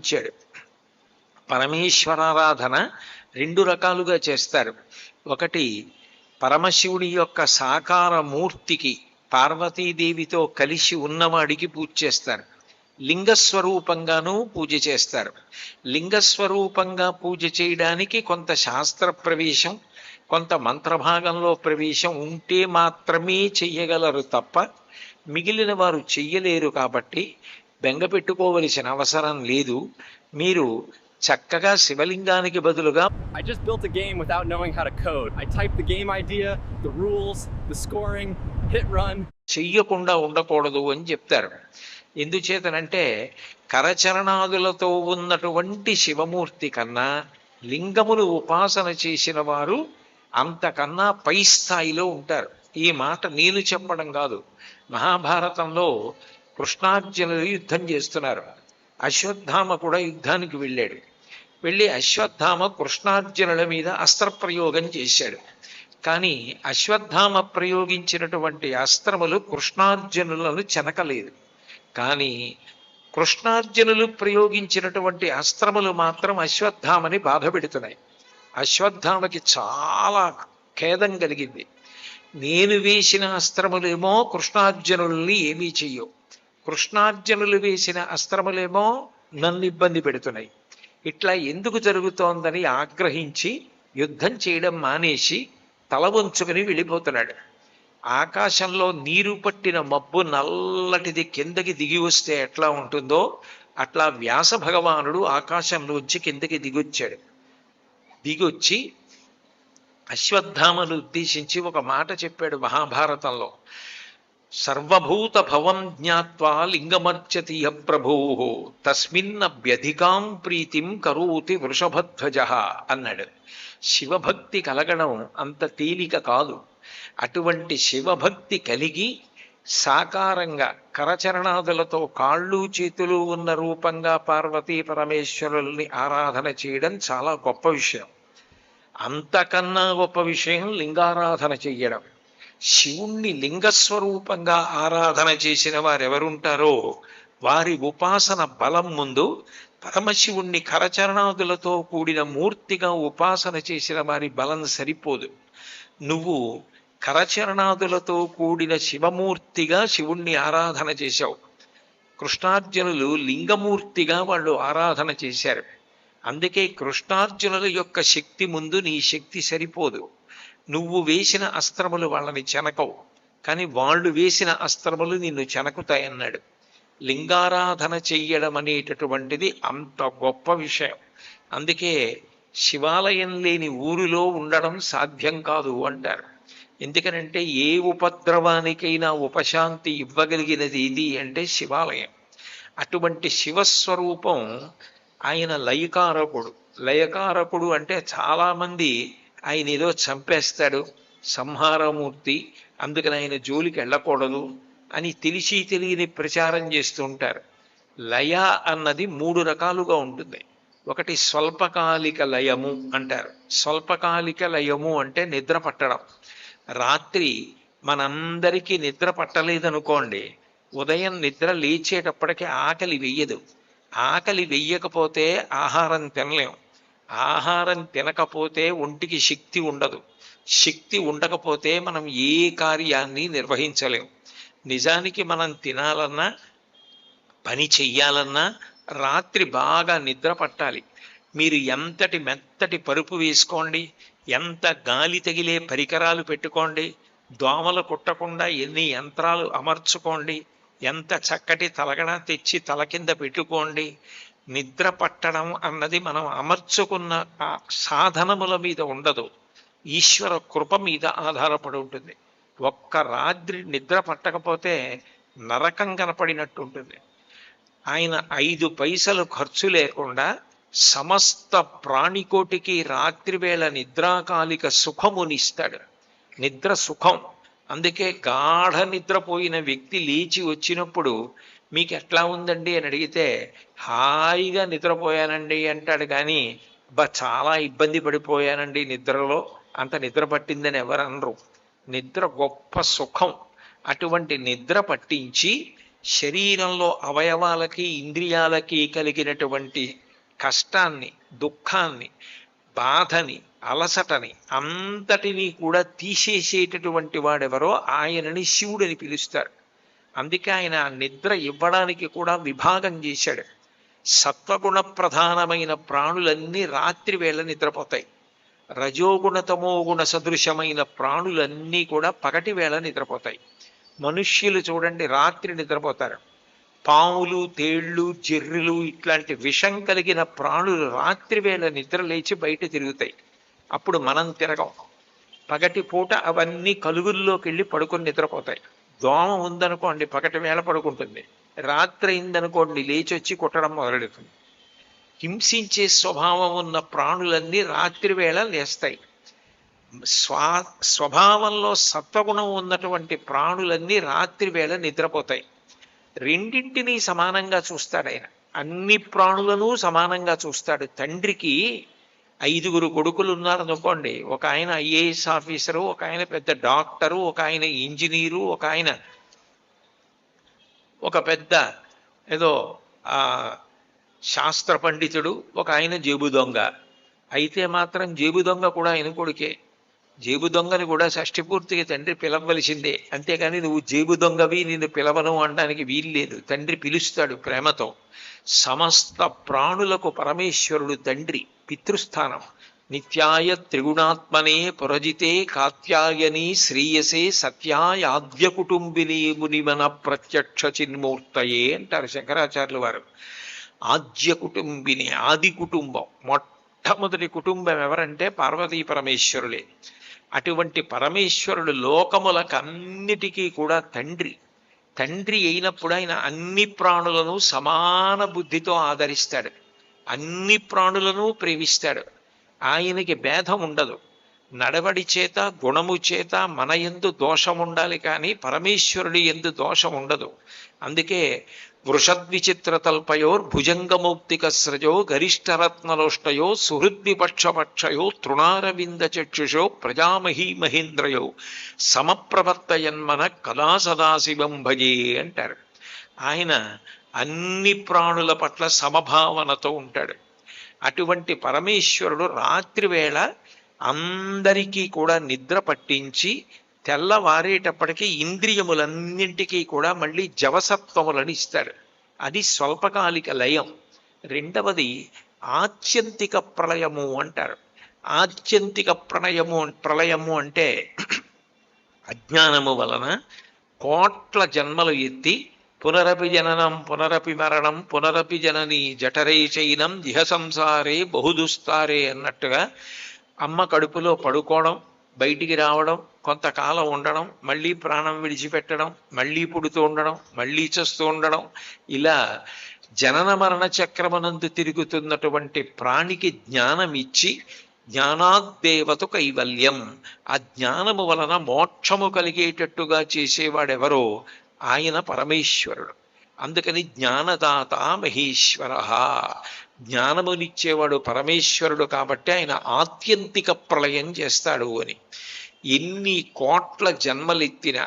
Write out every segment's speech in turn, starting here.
ఆరాధించాడు. పరమేశ్వరారాధన రెండు రకాలుగా చేస్తారు. ఒకటి, పరమశివుడి యొక్క సాకార మూర్తికి పార్వతీదేవితో కలిసి ఉన్నవాడికి పూజ చేస్తారు. లింగస్వరూపంగానూ పూజ చేస్తారు. లింగస్వరూపంగా పూజ చేయడానికి కొంత శాస్త్ర ప్రవేశం, కొంత మంత్రభాగంలో ప్రవేశం ఉంటే మాత్రమే చెయ్యగలరు తప్ప మిగిలిన వారు చెయ్యలేరు. కాబట్టి బెంగ పెట్టుకోవలసిన అవసరం లేదు. మీరు చక్కగా శివలింగానికి బదులుగా I just built a game without knowing how to code. I typed the game idea, the rules, the scoring, hit run. చెయ్యకుండా ఉండకూడదు అని చెప్తారు. ఎందుచేతనంటే కరచరణాదులతో ఉన్నటువంటి శివమూర్తి కన్నా లింగములు ఉపాసన చేసిన వారు అంతకన్నా పై స్థాయిలో ఉంటారు. ఈ మాట నేను చెప్పడం కాదు. మహాభారతంలో కృష్ణార్జునులు యుద్ధం చేస్తున్నారు. అశ్వత్థామ కూడా యుద్ధానికి వెళ్ళాడు. వెళ్ళి అశ్వత్థామ కృష్ణార్జునుల మీద అస్త్రప్రయోగం చేశాడు. కానీ అశ్వత్థామ ప్రయోగించినటువంటి అస్త్రములు కృష్ణార్జునులను చెనకలేదు. కానీ కృష్ణార్జునులు ప్రయోగించినటువంటి అస్త్రములు మాత్రం అశ్వత్థామని బాధ పెడుతున్నాయి. అశ్వత్థామకి చాలా ఖేదం కలిగింది. నేను వేసిన అస్త్రములేమో కృష్ణార్జునుల్ని ఏమీ చెయ్యవు, కృష్ణార్జునులు వేసిన అస్త్రములేమో నన్ను ఇబ్బంది పెడుతున్నాయి. ఇట్లా ఎందుకు జరుగుతోందని ఆగ్రహించి యుద్ధం చేయడం మానేసి తల వంచుకొని వెళ్ళిపోతున్నాడు. ఆకాశంలో నీరు పట్టిన మబ్బు నల్లటిది కిందకి దిగి వస్తే ఎట్లా ఉంటుందో అట్లా వ్యాస భగవానుడు ఆకాశంలోంచి కిందకి దిగొచ్చాడు. దిగొచ్చి అశ్వత్థామను ఉద్దేశించి ఒక మాట చెప్పాడు మహాభారతంలో. సర్వభూత భవం జ్ఞాత్వా లింగమర్చతి య ప్రభో తస్మిన్నభ్యధికాం ప్రీతిం కరోతి వృషభధ్వజ అన్నాడు. శివభక్తి కలగడం అంత తేలిక కాదు. అటువంటి శివభక్తి కలిగి సాకారంగా కరచరణాదులతో కాళ్ళు చేతులు ఉన్న రూపంగా పార్వతీ పరమేశ్వరుల్ని ఆరాధన చేయడం చాలా గొప్ప విషయం. అంతకన్నా గొప్ప విషయం లింగారాధన చెయ్యడం. శివుణ్ణి లింగస్వరూపంగా ఆరాధన చేసిన వారెవరుంటారో వారి ఉపాసన బలం ముందు పరమశివుణ్ణి కరచరణాదులతో కూడిన మూర్తిగా ఉపాసన చేసిన వారి బలం సరిపోదు. నువ్వు కరచరణాదులతో కూడిన శివమూర్తిగా శివుణ్ణి ఆరాధన చేశావు. కృష్ణార్జునులు లింగమూర్తిగా వాళ్ళు ఆరాధన చేశారు. అందుకే కృష్ణార్జునుల యొక్క శక్తి ముందు నీ శక్తి సరిపోదు. నువ్వు వేసిన అస్త్రములు వాళ్ళని చెనకవు, కానీ వాళ్ళు వేసిన అస్త్రములు నిన్ను చెనకుతాయన్నాడు. లింగారాధన చెయ్యడం అనేటటువంటిది అంత గొప్ప విషయం. అందుకే శివాలయం లేని ఊరిలో ఉండడం సాధ్యం కాదు అంటారు. ఎందుకనంటే ఏ ఉపద్రవానికైనా ఉపశాంతి ఇవ్వగలిగినది ఇది అంటే శివాలయం. అటువంటి శివస్వరూపం ఆయన లయకారకుడు. లయకారకుడు అంటే చాలామంది ఆయన ఏదో చంపేస్తాడు, సంహారమూర్తి, అందుకని ఆయన జోలికి వెళ్ళకూడదు అని తెలిసి తెలియని ప్రచారం చేస్తూ ఉంటారు. లయ అన్నది మూడు రకాలుగా ఉంటుంది. ఒకటి స్వల్పకాలిక లయము అంటారు. స్వల్పకాలిక లయము అంటే నిద్ర పట్టడం. రాత్రి మనందరికీ నిద్ర పట్టలేదనుకోండి, ఉదయం నిద్ర లేచేటప్పటికీ ఆకలి వెయ్యదు. ఆకలి వెయ్యకపోతే ఆహారం తినలేం. ఆహారం తినకపోతే ఒంటికి శక్తి ఉండదు. శక్తి ఉండకపోతే మనం ఏ కార్యాన్ని నిర్వహించలేం. నిజానికి మనం తినాలన్నా పని చెయ్యాలన్నా రాత్రి బాగా నిద్ర పట్టాలి. మీరు ఎంతటి మెత్తటి పరుపు వేసుకోండి, ఎంత గాలి తగిలే పరికరాలు పెట్టుకోండి, దోమలు కుట్టకుండా ఎన్ని యంత్రాలు అమర్చుకోండి, ఎంత చక్కటి తలగడ తెచ్చి తల కింద పెట్టుకోండి, నిద్ర పట్టడం అన్నది మనం అమర్చుకున్న ఆ సాధనముల మీద ఉండదు, ఈశ్వర కృప మీద ఆధారపడి ఉంటుంది. ఒక్క రాత్రి నిద్ర పట్టకపోతే నరకం కనపడినట్టు ఉంటుంది. ఆయన 5 పైసలు ఖర్చు లేకుండా సమస్త ప్రాణికోటికి రాత్రివేళ నిద్రాకాలిక సుఖమునిస్తాడు. నిద్ర సుఖం. అందుకే గాఢ నిద్రపోయిన వ్యక్తి లేచి వచ్చినప్పుడు మీకు ఎట్లా ఉందండి అని అడిగితే హాయిగా నిద్రపోయానండి అంటాడు. కానీ చాలా ఇబ్బంది పడిపోయానండి నిద్రలో, అంత నిద్ర పట్టిందని ఎవరు అనరు. నిద్ర గొప్ప సుఖం. అటువంటి నిద్ర పట్టించి శరీరంలో అవయవాలకి ఇంద్రియాలకి కలిగినటువంటి కష్టాన్ని, దుఃఖాన్ని, బాధని, అలసటని అంతటినీ కూడా తీసేసేటటువంటి వాడెవరో ఆయనని శివుడని పిలుస్తారు. అందుకే ఆయన ఆ నిద్ర ఇవ్వడానికి కూడా విభాగం చేశాడు. సత్వగుణ ప్రధానమైన ప్రాణులన్నీ రాత్రి వేళ నిద్రపోతాయి. రజోగుణ తమోగుణ సదృశమైన ప్రాణులన్నీ కూడా పగటి వేళ నిద్రపోతాయి. మనుష్యులు చూడండి రాత్రి నిద్రపోతారు. పాములు, తేళ్లు, జెర్రులు ఇట్లాంటి విషం కలిగిన ప్రాణులు రాత్రి వేళ నిద్ర లేచి బయట తిరుగుతాయి. అప్పుడు మనం తిరగం. పగటి పూట అవన్నీ కలుగుల్లోకి వెళ్ళి పడుకొని నిద్రపోతాయి. దోమ ఉందనుకోండి పగటి వేళ పడుకుంటుంది, రాత్రి అయిందనుకోండి లేచి వచ్చి కుట్టడం మొదలెడుతుంది. హింసించే స్వభావం ఉన్న ప్రాణులన్నీ రాత్రి వేళ లేస్తాయి. స్వభావంలో సత్వగుణం ఉన్నటువంటి ప్రాణులన్నీ రాత్రి వేళ నిద్రపోతాయి. రెండింటినీ సమానంగా చూస్తాడు ఆయన. అన్ని ప్రాణులను సమానంగా చూస్తాడు. తండ్రికి 5 కొడుకులు ఉన్నారనుకోండి, ఒక ఆయన ఐఏఎస్ ఆఫీసరు, ఒక ఆయన పెద్ద డాక్టరు, ఒక ఆయన ఇంజనీరు, ఒక ఆయన ఒక పెద్ద ఏదో శాస్త్ర పండితుడు, ఒక ఆయన జేబు దొంగ. అయితే మాత్రం జేబు దొంగ కూడా ఆయన కొడుకే. జేబు దొంగని కూడా షష్ఠి పూర్తిగా తండ్రి పిలవలసిందే. అంతేగాని నువ్వు జేబు దొంగవి నిన్ను పిలవను అనడానికి వీల్లేదు. తండ్రి పిలుస్తాడు ప్రేమతో. సమస్త ప్రాణులకు పరమేశ్వరుడు తండ్రి. పితృస్థానం. నిత్యాయ త్రిగుణాత్మనే పురజితే కాత్యాయని శ్రీయసే సత్యాయాద్య కుటుంబిని మునిమన ప్రత్యక్ష చిన్మూర్తయే అంటారు శంకరాచార్యుల వారు. ఆద్య కుటుంబిని, ఆది కుటుంబం, మొట్టమొదటి కుటుంబం ఎవరంటే పార్వతీ పరమేశ్వరులే. అటువంటి పరమేశ్వరుడు లోకములకన్నిటికీ కూడా తండ్రి. తండ్రి అయినప్పుడు ఆయన అన్ని ప్రాణులను సమాన బుద్ధితో ఆదరిస్తాడు. అన్ని ప్రాణులను ప్రేమిస్తాడు. ఆయనకి భేదం ఉండదు. నడవడి చేత, గుణము చేత మన యందు దోషం ఉండాలి, కానీ పరమేశ్వరుడి యందు దోషం ఉండదు. అందుకే వృషద్విచిత్రతల్పయోర్ భుజంగమౌక్తిక స్రజో గరిష్టరత్నలోష్టయో సుహృద్విపక్షపక్షయో తృణారవింద చక్షుషో ప్రజామహీ మహేంద్రయో సమప్రవర్తయన్మన కదా సదాశివం భజే అంటారు. ఆయన అన్ని ప్రాణుల పట్ల సమభావనతో ఉంటాడు. అటువంటి పరమేశ్వరుడు రాత్రివేళ అందరికీ కూడా నిద్ర పట్టించి తెల్లవారేటప్పటికీ ఇంద్రియములన్నింటికీ కూడా మళ్ళీ జవసత్వములను ఇస్తాడు. అది స్వల్పకాలిక లయం. రెండవది ఆత్యంతిక ప్రళయము అంటారు. ఆత్యంతిక ప్రళయము అంటే అజ్ఞానము వలన కోట్ల జన్మలు ఎత్తి పునరపి జననం పునరపి మరణం పునరపి జనని జఠరే చైనం ఇహ సంసారే బహుదుస్తారే అన్నట్టుగా అమ్మ కడుపులో పడుకోవడం, బయటికి రావడం, కొంతకాలం ఉండడం, మళ్ళీ ప్రాణం విడిచిపెట్టడం, మళ్ళీ పుడుతూ ఉండడం, మళ్ళీ చస్తూ ఉండడం, ఇలా జనన మరణ చక్రమనందు తిరుగుతున్నటువంటి ప్రాణికి జ్ఞానం ఇచ్చి జ్ఞానాద్దేవత కైవల్యం, ఆ జ్ఞానము వలన మోక్షము కలిగేటట్టుగా చేసేవాడెవరో ఆయన పరమేశ్వరుడు. అందుకని జ్ఞానదాత మహేశ్వర, జ్ఞానమునిచ్చేవాడు పరమేశ్వరుడు. కాబట్టి ఆయన ఆత్యంతిక ప్రళయం చేస్తాడు అని. ఎన్ని కోట్ల జన్మలెత్తినా,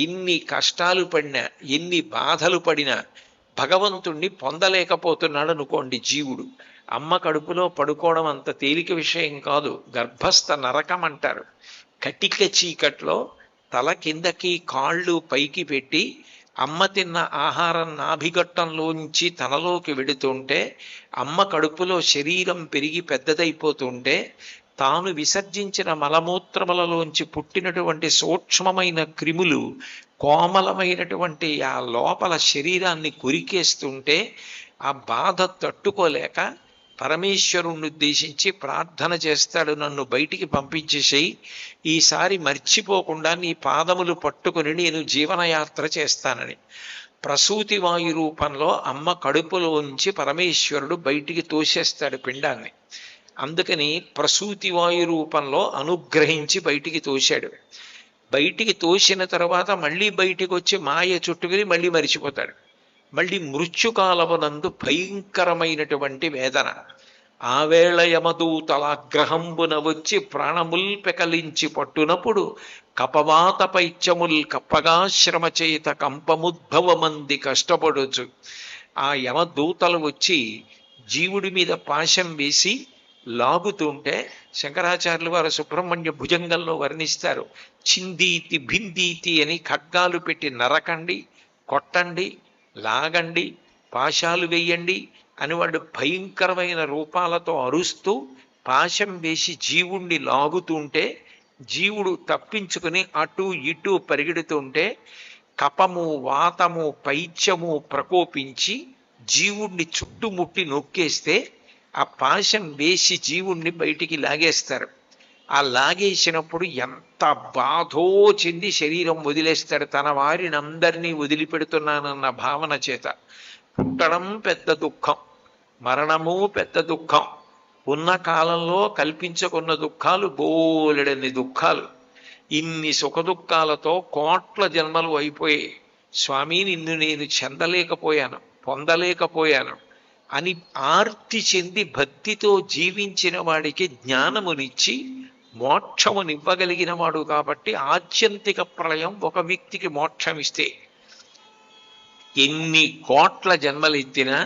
ఎన్ని కష్టాలు పడినా, ఎన్ని బాధలు పడినా భగవంతుణ్ణి పొందలేకపోతున్నాడు అనుకోండి జీవుడు. అమ్మ కడుపులో పడుకోవడం అంత తేలిక విషయం కాదు. గర్భస్థ నరకం అంటారు. కటిక చీకట్లో తల కిందకి కాళ్ళు పైకి పెట్టి అమ్మ తిన్న ఆహారం నాభిగట్టంలోంచి తనలోకి వెడుతుంటే, అమ్మ కడుపులో శరీరం పెరిగి పెద్దదైపోతుంటే, తాను విసర్జించిన మలమూత్రములలోంచి పుట్టినటువంటి సూక్ష్మమైన క్రిములు కోమలమైనటువంటి ఆ లోపల శరీరాన్ని కొరికేస్తుంటే, ఆ బాధ తట్టుకోలేక పరమేశ్వరుణ్ణి ఉద్దేశించి ప్రార్థన చేస్తాడు, నన్ను బయటికి పంపించేసేయి, ఈసారి మర్చిపోకుండా నీ పాదములు పట్టుకుని నేను జీవనయాత్ర చేస్తానని. ప్రసూతి వాయు రూపంలో అమ్మ కడుపులోంచి పరమేశ్వరుడు బయటికి తోసేస్తాడు పిండాన్ని. అందుకని ప్రసూతి వాయు రూపంలో అనుగ్రహించి బయటికి తోశాడు. బయటికి తోసిన తర్వాత మళ్ళీ బయటికి వచ్చి మాయ చుట్టుకుని మళ్ళీ మరిచిపోతాడు. మళ్ళీ మృత్యుకాలమునందు భయంకరమైనటువంటి వేదన. ఆవేళ యమదూతలాగ్రహంబున వచ్చి ప్రాణముల్ పెకలించి పట్టునప్పుడు కపవాత పైత్యముల్ కప్పగా శ్రమ చేత కంపముద్భవమంది కష్టపడొచ్చు. ఆ యమదూతలు వచ్చి జీవుడి మీద పాశం వేసి లాగుతుంటే శంకరాచార్యులు వారు సుబ్రహ్మణ్య భుజంగంలో వర్ణిస్తారు. చిందీతి భిందీతి అని ఖడ్గాలు పెట్టి నరకండి, కొట్టండి, లాగండి, పాశాలు వెయ్యండి అని వాళ్ళు భయంకరమైన రూపాలతో అరుస్తూ పాశం వేసి జీవుణ్ణి లాగుతుంటే జీవుడు తప్పించుకుని అటు ఇటు పరిగెడుతుంటే కపము వాతము పైత్యము ప్రకోపించి జీవుణ్ణి చుట్టుముట్టి నొక్కేస్తే ఆ పాశం వేసి జీవుణ్ణి బయటికి లాగేస్తారు. ఆ లాగేసినప్పుడు ఎంత బాధో చెంది శరీరం వదిలేస్తాడు. తన వారిని అందరినీ వదిలిపెడుతున్నానన్న భావన చేత. పుట్టడం పెద్ద దుఃఖం, మరణము పెద్ద దుఃఖం, ఉన్న కాలంలో కల్పించుకున్న దుఃఖాలు బోలెడన్ని దుఃఖాలు. ఇన్ని సుఖదుఖాలతో కోట్ల జన్మలు అయిపోయాయి. స్వామి నిన్ను నేను చెందలేకపోయాను, పొందలేకపోయాను అని ఆర్తి చెంది భక్తితో జీవించిన వాడికి జ్ఞానమునిచ్చి మోక్షమునివ్వగలిగిన వాడు. కాబట్టి ఆత్యంతిక ప్రళయం ఒక వ్యక్తికి మోక్షమిస్తే ఎన్ని కోట్ల జన్మలెత్తినా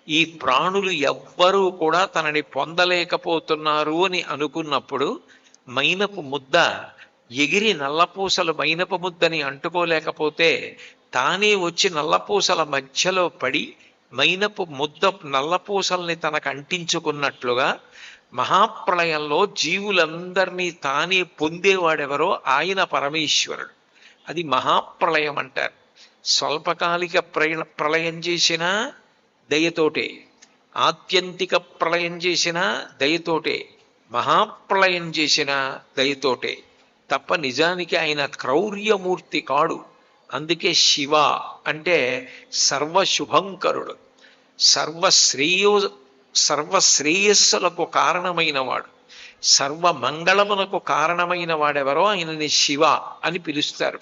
ఈ ప్రాణులు ఎవ్వరూ కూడా తనని పొందలేకపోతున్నారు అని అనుకున్నప్పుడు మైనపు ముద్ద ఎగిరి నల్లపూసలు మైనపు ముద్దని అంటుకోలేకపోతే తానే వచ్చి నల్లపూసల మధ్యలో పడి మైనపు ముద్ద నల్లపూసల్ని తనకు అంటించుకున్నట్లుగా మహాప్రళయంలో జీవులందరినీ తానే పొందేవాడెవరో ఆయన పరమేశ్వరుడు. అది మహాప్రళయం అంటారు. స్వల్పకాలిక ప్రళయం చేసినా దయతోటే, ఆత్యంతిక ప్రళయం చేసినా దయతోటే, మహాప్రళయం చేసినా దయతోటే తప్ప నిజానికి ఆయన క్రౌర్యమూర్తి కాడు. అందుకే శివ అంటే సర్వశుభంకరుడు, సర్వశ్రేయస్సులకు కారణమైన వాడు, సర్వమంగళమునకు కారణమైన వాడెవరో ఆయనని శివ అని పిలుస్తారు.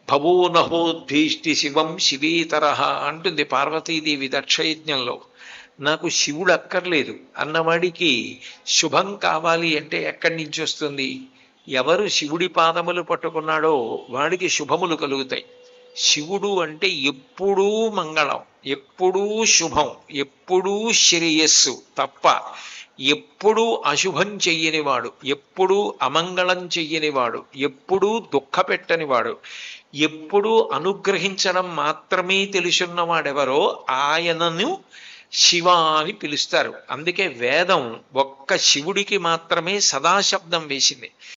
భవో నహోద్భీష్టి శివం శివేతరః అంటుంది పార్వతీదేవి దక్షయజ్ఞంలో. నాకు శివుడు అక్కర్లేదు అన్నవాడికి శుభం కావాలి అంటే ఎక్కడి నుంచి వస్తుంది? ఎవరు శివుడి పాదములు పట్టుకున్నాడో వాడికి శుభములు కలుగుతాయి. శివుడు అంటే ఎప్పుడూ మంగళం, ఎప్పుడూ శుభం, ఎప్పుడూ శ్రేయస్సు తప్ప ఎప్పుడూ అశుభం చెయ్యనివాడు, ఎప్పుడూ అమంగళం చెయ్యనివాడు, ఎప్పుడూ దుఃఖపెట్టనివాడు, ఎప్పుడూ అనుగ్రహించడం మాత్రమే తెలుసున్నవాడెవరో ఆయనను శివ అని పిలుస్తారు. అందుకే వేదం ఒక్క శివుడికి మాత్రమే సదాశబ్దం వేసింది.